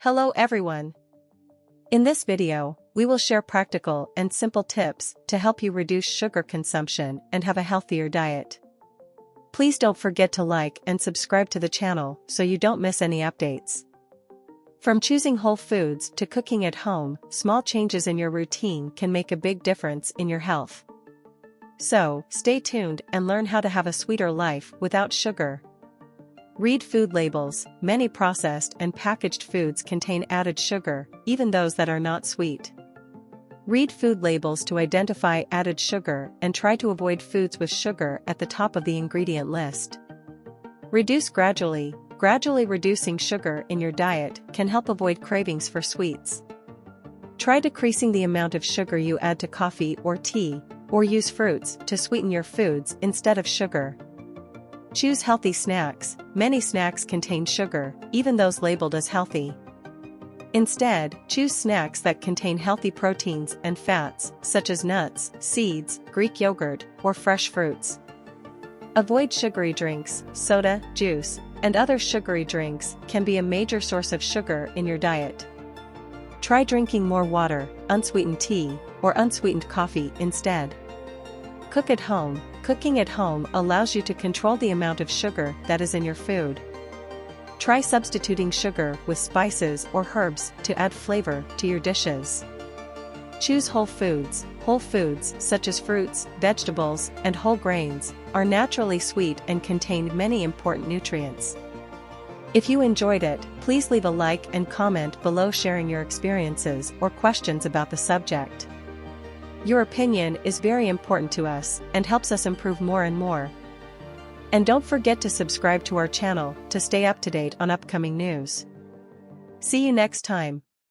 Hello everyone! In this video, we will share practical and simple tips to help you reduce sugar consumption and have a healthier diet. Please don't forget to like and subscribe to the channel so you don't miss any updates. From choosing whole foods to cooking at home, small changes in your routine can make a big difference in your health. So, stay tuned and learn how to have a sweeter life without sugar. Read food labels. Many processed and packaged foods contain added sugar, even those that are not sweet. Read food labels to identify added sugar and try to avoid foods with sugar at the top of the ingredient list. Reduce gradually. Gradually reducing sugar in your diet can help avoid cravings for sweets. Try decreasing the amount of sugar you add to coffee or tea, or use fruits to sweeten your foods instead of sugar. Choose healthy snacks. Many snacks contain sugar, even those labeled as healthy. Instead, choose snacks that contain healthy proteins and fats, such as nuts, seeds, Greek yogurt, or fresh fruits. Avoid sugary drinks. Soda, juice, and other sugary drinks can be a major source of sugar in your diet. Try drinking more water, unsweetened tea, or unsweetened coffee instead. Cook at home. Cooking at home allows you to control the amount of sugar that is in your food. Try substituting sugar with spices or herbs to add flavor to your dishes. Choose whole foods. Whole foods, such as fruits, vegetables, and whole grains, are naturally sweet and contain many important nutrients. If you enjoyed it, please leave a like and comment below sharing your experiences or questions about the subject. Your opinion is very important to us and helps us improve more and more. And don't forget to subscribe to our channel to stay up to date on upcoming news. See you next time.